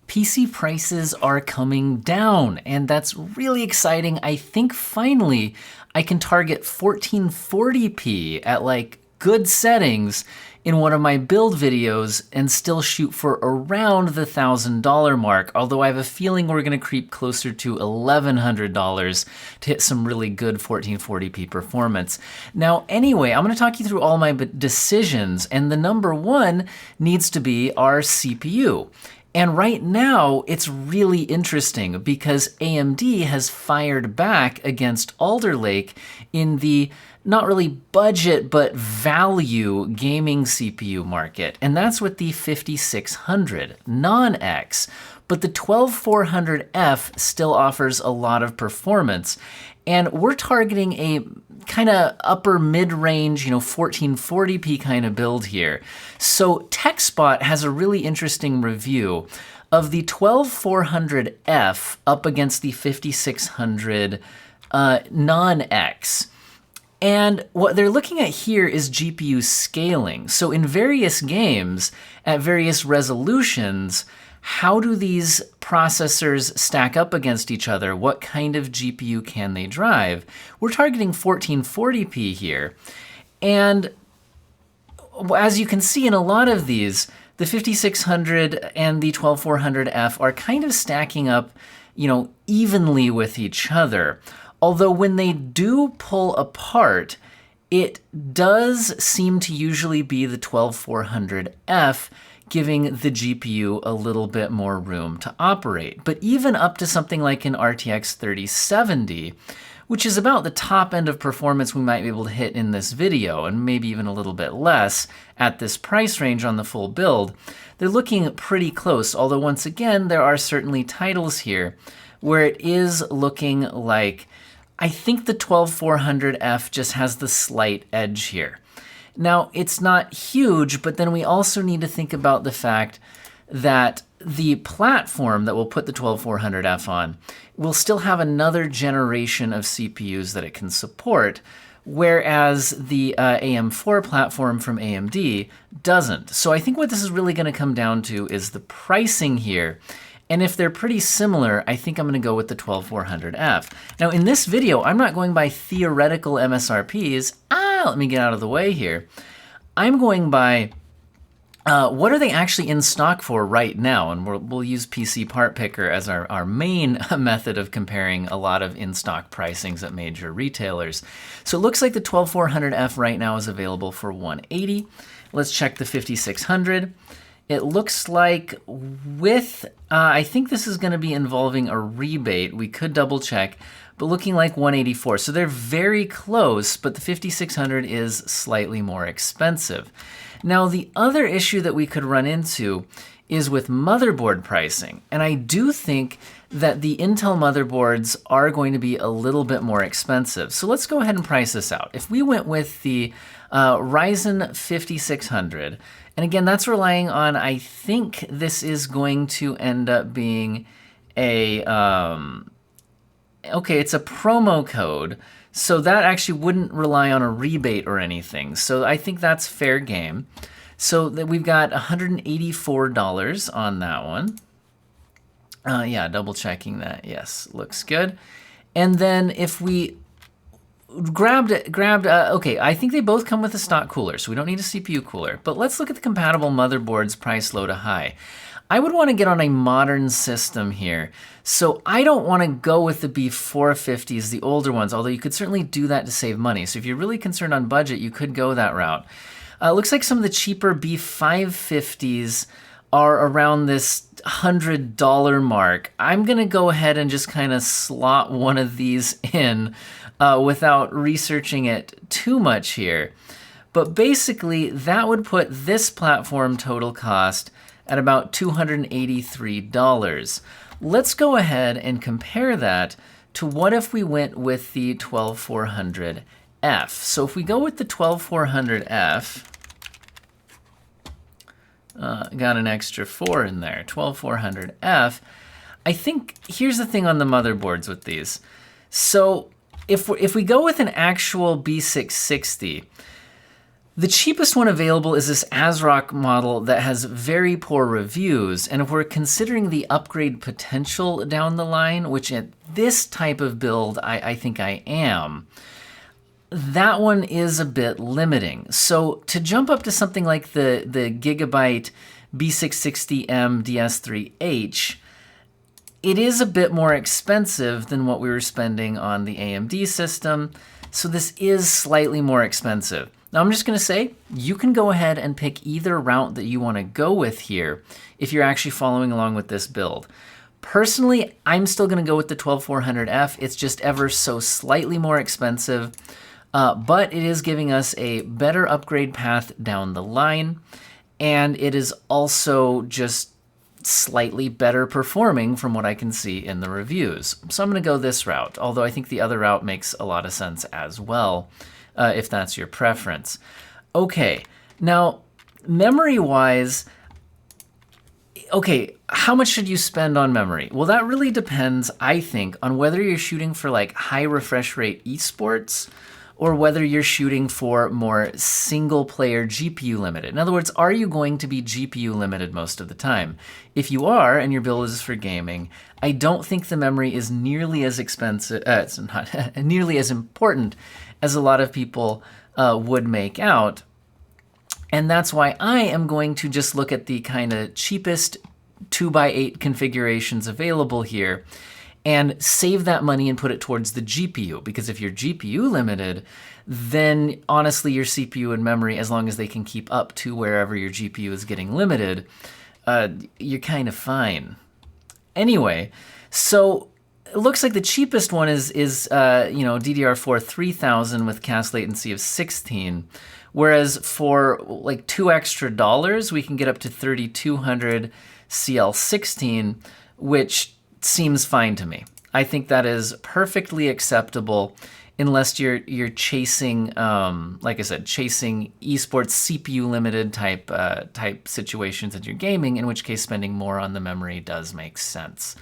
PC prices are coming down, and that's really exciting. I think finally I can target 1440p at like good settings in one of my build videos and still shoot for around the $1,000 mark, although I have a feeling we're gonna creep closer to $1,100 to hit some really good 1440p performance. Now, anyway, I'm gonna talk you through all my decisions, and the number one needs to be our CPU. And right now, it's really interesting because AMD has fired back against Alder Lake in the not really budget, but value gaming CPU market. And that's with the 5600 non-X. But the 12400F still offers a lot of performance. And we're targeting a kind of upper mid-range, 1440p kind of build here. So TechSpot has a really interesting review of the 12400F up against the 5600 non-X. And what they're looking at here is GPU scaling. So in various games, at various resolutions, how do these processors stack up against each other? What kind of GPU can they drive? We're targeting 1440p here. And as you can see in a lot of these, the 5600 and the 12400F are kind of stacking up, evenly with each other. Although when they do pull apart, it does seem to usually be the 12400F giving the GPU a little bit more room to operate. But even up to something like an RTX 3070, which is about the top end of performance we might be able to hit in this video, and maybe even a little bit less at this price range on the full build, they're looking pretty close. Although once again, there are certainly titles here where it is looking like I think the 12400F just has the slight edge here. Now, it's not huge, but then we also need to think about the fact that the platform that we'll put the 12400F on will still have another generation of CPUs that it can support, whereas the AM4 platform from AMD doesn't. So I think what this is really going to come down to is the pricing here. And if they're pretty similar, I think I'm going to go with the 12400F. Now in this video, I'm not going by theoretical MSRPs. Let me get out of the way here. I'm going by what are they actually in stock for right now? And we'll use PC Part Picker as our main method of comparing a lot of in-stock pricings at major retailers. So it looks like the 12400F right now is available for $180. Let's check the 5600. It looks like with, I think this is going to be involving a rebate. We could double check, but looking like 184. So they're very close, but the 5600 is slightly more expensive. Now, the other issue that we could run into is with motherboard pricing. And I do think that the Intel motherboards are going to be a little bit more expensive. So let's go ahead and price this out. If we went with the Ryzen 5600, and again, that's relying on, I think this is going to end up being a, okay, it's a promo code. So that actually wouldn't rely on a rebate or anything. So I think that's fair game. So that we've got $184 on that one. Yeah, double checking that. Yes, looks good. And then if we grabbed, okay, I think they both come with a stock cooler, so we don't need a CPU cooler. But let's look at the compatible motherboards price low to high. I would want to get on a modern system here. So I don't want to go with the B450s, the older ones, although you could certainly do that to save money. So if you're really concerned on budget, you could go that route. It looks like some of the cheaper B550s are around this $100 mark. I'm going to go ahead and just kind of slot one of these in without researching it too much here. But basically, that would put this platform total cost at about $283. Let's go ahead and compare that to what if we went with the 12400F. So if we go with the 12400F, got an extra 4 in there, 12400F. I think here's the thing on the motherboards with these. So if we go with an actual B660, The cheapest one available is this ASRock model that has very poor reviews, and if we're considering the upgrade potential down the line, which at this type of build I think I am, that one is a bit limiting. So to jump up to something like the Gigabyte B660M DS3H, it is a bit more expensive than what we were spending on the AMD system, so this is slightly more expensive. Now I'm just gonna say, you can go ahead and pick either route that you wanna go with here if you're actually following along with this build. Personally, I'm still gonna go with the 12400F. It's just ever so slightly more expensive, but it is giving us a better upgrade path down the line, and it is also just slightly better performing from what I can see in the reviews. So I'm gonna go this route, although I think the other route makes a lot of sense as well, if that's your preference. Okay, now memory-wise, okay, how much should you spend on memory? Well, that really depends, I think, on whether you're shooting for like high refresh rate esports or whether you're shooting for more single player GPU limited. In other words, are you going to be GPU limited most of the time? If you are, and your build is for gaming, I don't think the memory is nearly as expensive, it's not nearly as important as a lot of people would make out. And that's why I am going to just look at the kind of cheapest 2x8 configurations available here and save that money and put it towards the GPU. Because if you're GPU limited, then honestly your CPU and memory, as long as they can keep up to wherever your GPU is getting limited, you're kind of fine. Anyway, so it looks like the cheapest one is DDR4 3000 with cast latency of 16. Whereas for like $2 extra, we can get up to 3200 CL16, which seems fine to me. I think that is perfectly acceptable unless you're chasing, like I said, chasing esports CPU limited type situations in your gaming, in which case spending more on the memory does make sense.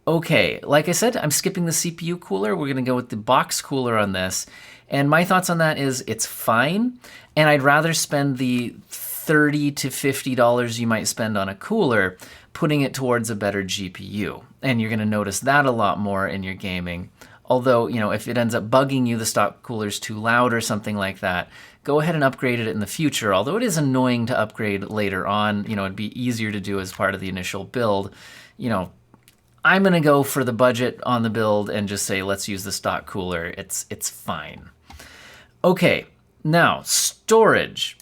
Okay, like I said, I'm skipping the CPU cooler. We're gonna go with the box cooler on this. And my thoughts on that is it's fine, and I'd rather spend the $30 to $50 you might spend on a cooler putting it towards a better GPU. And you're gonna notice that a lot more in your gaming. Although, if it ends up bugging you, the stock cooler's too loud or something like that, go ahead and upgrade it in the future. Although it is annoying to upgrade later on, it'd be easier to do as part of the initial build. I'm gonna go for the budget on the build and just say, let's use the stock cooler. It's fine. Okay, now storage.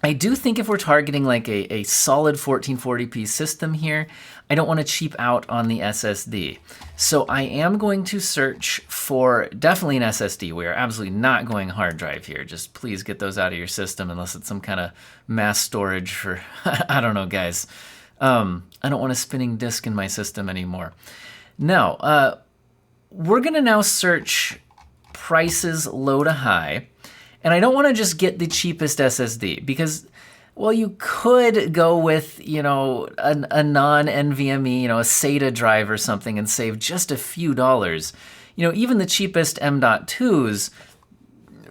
I do think if we're targeting like a solid 1440p system here, I don't want to cheap out on the SSD. So I am going to search for definitely an SSD. We are absolutely not going hard drive here. Just please get those out of your system unless it's some kind of mass storage for, I don't know, guys. I don't want a spinning disk in my system anymore. Now, we're gonna now search prices low to high. And I don't want to just get the cheapest SSD because, well, you could go with, a non-NVMe, a SATA drive or something and save just a few dollars. Even the cheapest M.2s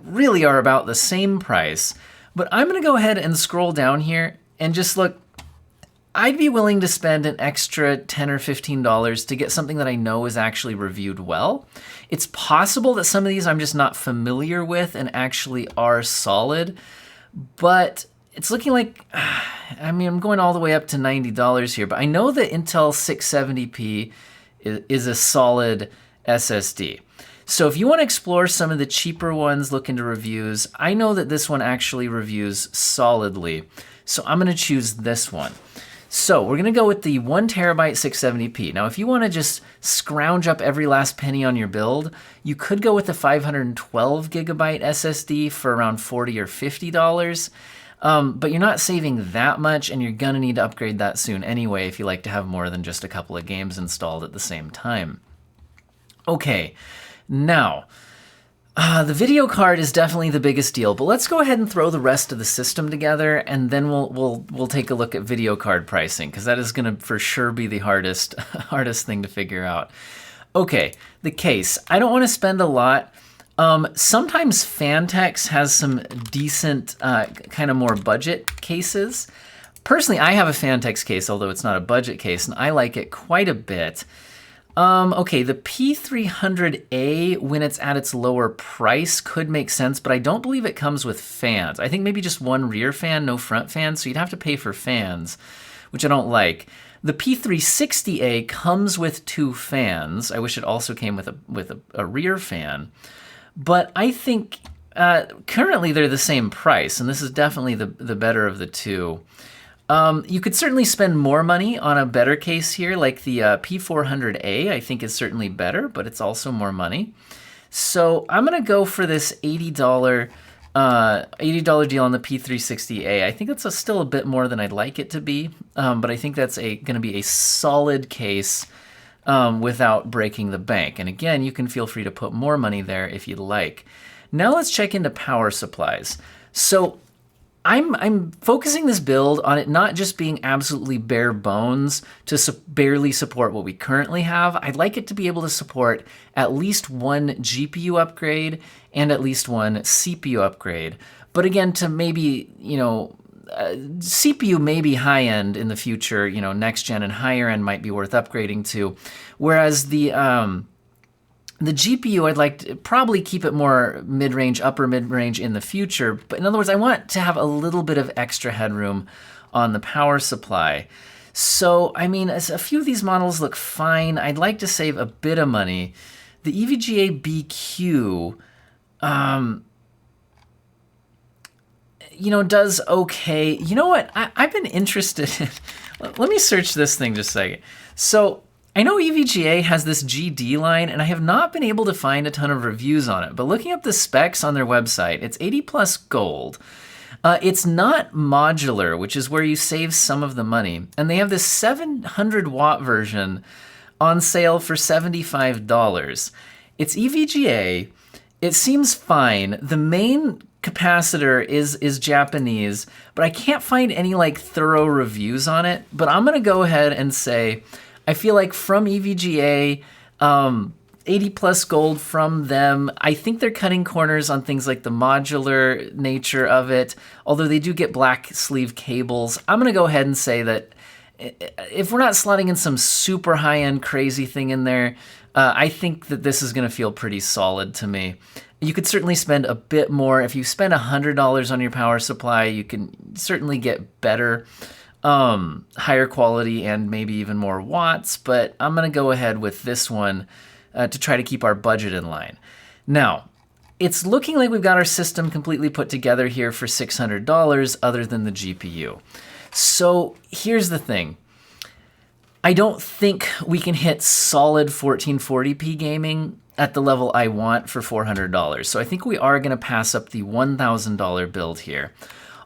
really are about the same price. But I'm going to go ahead and scroll down here and just look. I'd be willing to spend an extra $10 or $15 to get something that I know is actually reviewed well. It's possible that some of these I'm just not familiar with and actually are solid, but it's looking like, I'm going all the way up to $90 here, but I know that Intel 670p is a solid SSD. So if you want to explore some of the cheaper ones, look into reviews, I know that this one actually reviews solidly, so I'm going to choose this one. So we're gonna go with the 1TB 670p. Now, if you wanna just scrounge up every last penny on your build, you could go with the 512GB SSD for around $40 or $50. But you're not saving that much, and you're gonna need to upgrade that soon anyway if you like to have more than just a couple of games installed at the same time. Okay, now, the video card is definitely the biggest deal, but let's go ahead and throw the rest of the system together, and then we'll take a look at video card pricing, because that is going to for sure be the hardest thing to figure out. Okay, the case. I don't want to spend a lot. Sometimes Phanteks has some decent, kind of more budget cases. Personally, I have a Phanteks case, although it's not a budget case, and I like it quite a bit. Okay, the P300A, when it's at its lower price, could make sense, but I don't believe it comes with fans. I think maybe just one rear fan, no front fan, so you'd have to pay for fans, which I don't like. The P360A comes with 2 fans. I wish it also came with a rear fan. But I think currently they're the same price, and this is definitely the better of the two. You could certainly spend more money on a better case here, like the P400A, I think is certainly better, but it's also more money. So I'm going to go for this $80 deal on the P360A. I think that's still a bit more than I'd like it to be, but I think that's going to be a solid case without breaking the bank. And again, you can feel free to put more money there if you'd like. Now let's check into power supplies. So I'm focusing this build on it not just being absolutely bare bones to barely support what we currently have. I'd like it to be able to support at least one GPU upgrade and at least one CPU upgrade. But again, to maybe, CPU may be high end in the future, next gen and higher end might be worth upgrading to. Whereas the GPU, I'd like to probably keep it more mid-range, upper mid-range in the future. But in other words, I want to have a little bit of extra headroom on the power supply. So, I mean, as a few of these models look fine. I'd like to save a bit of money. The EVGA BQ, does okay. You know what? I've been interested in... Let me search this thing just a second. So I know EVGA has this GD line, and I have not been able to find a ton of reviews on it, but looking up the specs on their website, it's 80 plus gold. It's not modular, which is where you save some of the money, and they have this 700 watt version on sale for $75. It's EVGA. It seems fine. The main capacitor is Japanese, but I can't find any thorough reviews on it, but I'm gonna go ahead and say I feel like from EVGA, 80 plus gold from them. I think they're cutting corners on things like the modular nature of it, although they do get black sleeve cables. I'm going to go ahead and say that if we're not slotting in some super high-end crazy thing in there, I think that this is going to feel pretty solid to me. You could certainly spend a bit more. If you spend $100 on your power supply, you can certainly get better, higher quality and maybe even more watts, but I'm going to go ahead with this one to try to keep our budget in line. Now, it's looking like we've got our system completely put together here for $600 other than the GPU. So here's the thing. I don't think we can hit solid 1440p gaming at the level I want for $400. So I think we are going to pass up the $1,000 build here.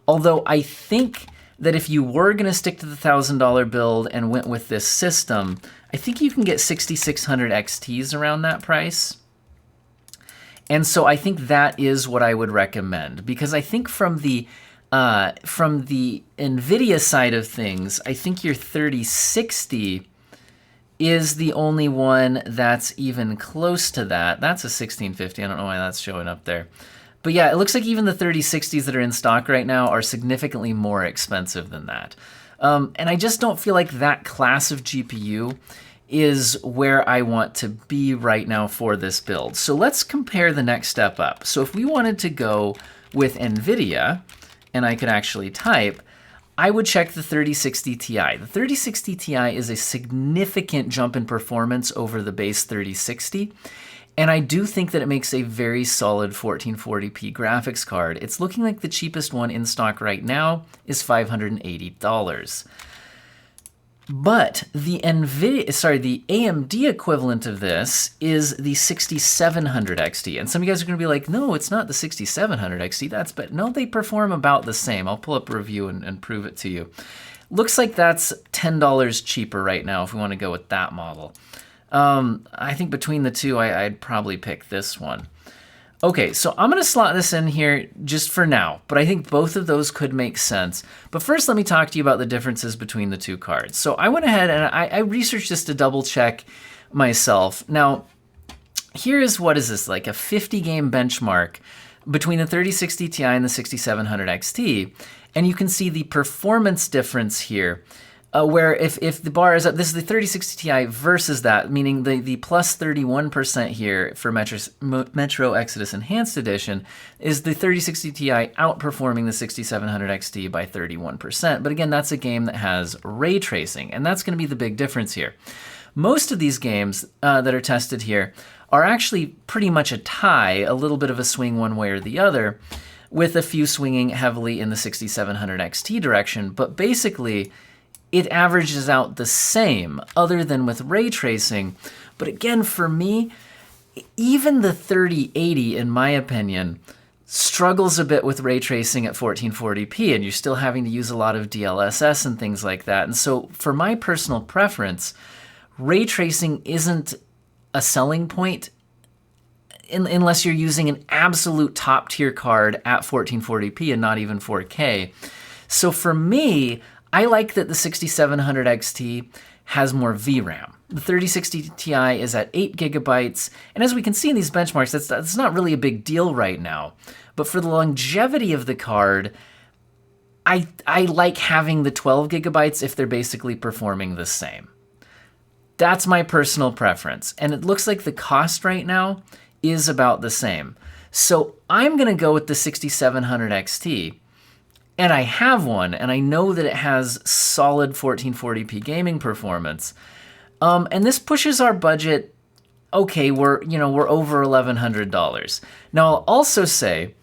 Although I think that if you were going to stick to the $1,000 build and went with this system, I think you can get 6600 XTs around that price. And so I think that is what I would recommend, because I think from the NVIDIA side of things, I think your 3060 is the only one that's even close to that. That's a 1650. I don't know why that's showing up there. But yeah, it looks like even the 3060s that are in stock right now are significantly more expensive than that. And I just don't feel like that class of GPU is where I want to be right now for this build. So let's compare the next step up. So if we wanted to go with NVIDIA, and I could actually type, I would check the 3060 Ti. The 3060 Ti is a significant jump in performance over the base 3060. And I do think that it makes a very solid 1440p graphics card. It's looking like the cheapest one in stock right now is $580. But the AMD equivalent of this is the 6700 XT. And some of you guys are going to be like, no, it's not the 6700 XT. But no, they perform about the same. I'll pull up a review and prove it to you. Looks like that's $10 cheaper right now if we want to go with that model. I think between the two, I'd probably pick this one. Okay, so I'm going to slot this in here just for now, but I think both of those could make sense. But first, let me talk to you about the differences between the two cards. So I went ahead and I researched this to double check myself. Now, here is, what is this, like a 50 game benchmark between the 3060 Ti and the 6700 XT. And you can see the performance difference here, where if the bar is up, this is the 3060 Ti versus that, meaning the plus 31% here for Metro Exodus Enhanced Edition is the 3060 Ti outperforming the 6700 XT by 31%. But again, that's a game that has ray tracing, and that's going to be the big difference here. Most of these games that are tested here are actually pretty much a tie, a little bit of a swing one way or the other, with a few swinging heavily in the 6700 XT direction, but basically it averages out the same, other than with ray tracing. But again, for me, even the 3080, in my opinion, struggles a bit with ray tracing at 1440p, and you're still having to use a lot of DLSS and things like that. And so for my personal preference, ray tracing isn't a selling point unless you're using an absolute top tier card at 1440p and not even 4K. So for me, I like that the 6700 XT has more VRAM. The 3060 Ti is at 8 gigabytes, and as we can see in these benchmarks, that's not really a big deal right now. But for the longevity of the card, I like having the 12 gigabytes if they're basically performing the same. That's my personal preference, and it looks like the cost right now is about the same. So I'm going to go with the 6700 XT, and I have one, and I know that it has solid 1440p gaming performance. And this pushes our budget. Okay, we're over $1,100. Now I'll also say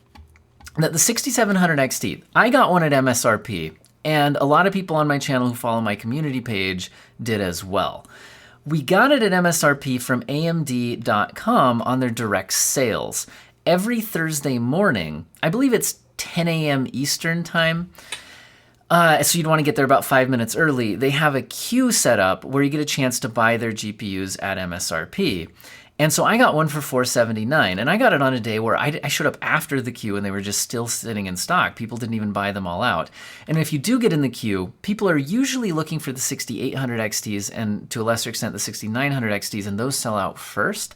that the 6700 XT, I got one at MSRP, and a lot of people on my channel who follow my community page did as well. We got it at MSRP from AMD.com on their direct sales. Every Thursday morning, I believe it's 10 a.m. Eastern time, so you'd want to get there about 5 minutes early. They have a queue set up where you get a chance to buy their GPUs at MSRP. And so I got one for $479, and I got it on a day where I showed up after the queue and they were just still sitting in stock. People didn't even buy them all out. And if you do get in the queue, people are usually looking for the 6800 XTs and to a lesser extent the 6900 XTs, and those sell out first.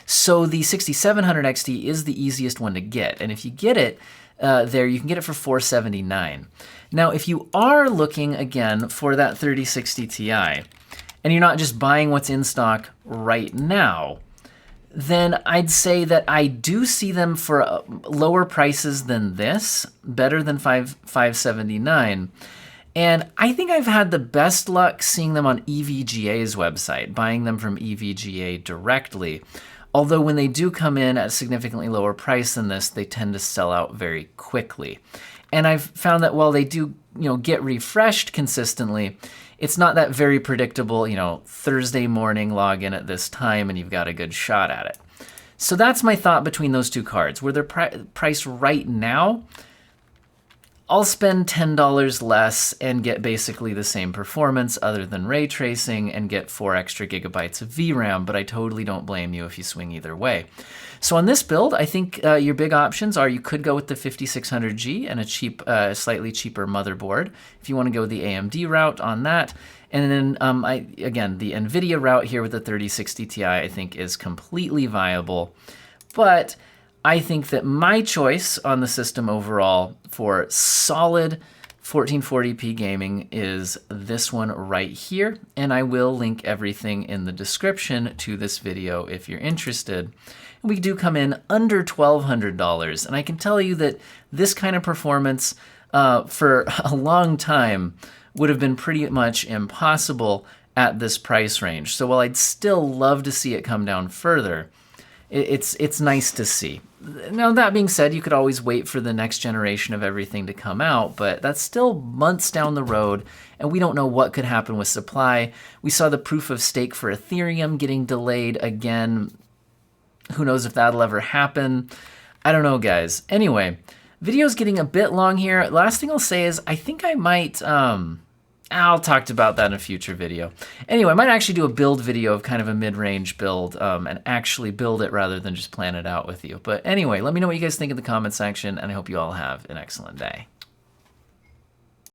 So the 6700 XT is the easiest one to get, and if you get it there, you can get it for $479. Now, if you are looking again for that 3060 Ti, and you're not just buying what's in stock right now, then I'd say that I do see them for lower prices than this, better than $579. And I think I've had the best luck seeing them on EVGA's website, buying them from EVGA directly. Although when they do come in at a significantly lower price than this, they tend to sell out very quickly. And I've found that while they do, get refreshed consistently, it's not that very predictable, Thursday morning log in at this time and you've got a good shot at it. So that's my thought between those two cards. Where they're priced right now, I'll spend $10 less and get basically the same performance other than ray tracing and get 4 extra gigabytes of VRAM, but I totally don't blame you if you swing either way. So on this build, I think your big options are you could go with the 5600G and a slightly cheaper motherboard if you want to go the AMD route on that. And then, again, the NVIDIA route here with the 3060 Ti I think is completely viable. But I think that my choice on the system overall for solid 1440p gaming is this one right here, and I will link everything in the description to this video if you're interested. We do come in under $1,200, and I can tell you that this kind of performance for a long time would have been pretty much impossible at this price range. So while I'd still love to see it come down further, it's nice to see. Now, that being said, you could always wait for the next generation of everything to come out, but that's still months down the road, and we don't know what could happen with supply. We saw the proof of stake for Ethereum getting delayed again. Who knows if that'll ever happen? I don't know, guys. Anyway, video's getting a bit long here. Last thing I'll say is I think I might... I'll talk about that in a future video. Anyway, I might actually do a build video of kind of a mid-range build and actually build it rather than just plan it out with you. But anyway, let me know what you guys think in the comment section, and I hope you all have an excellent day.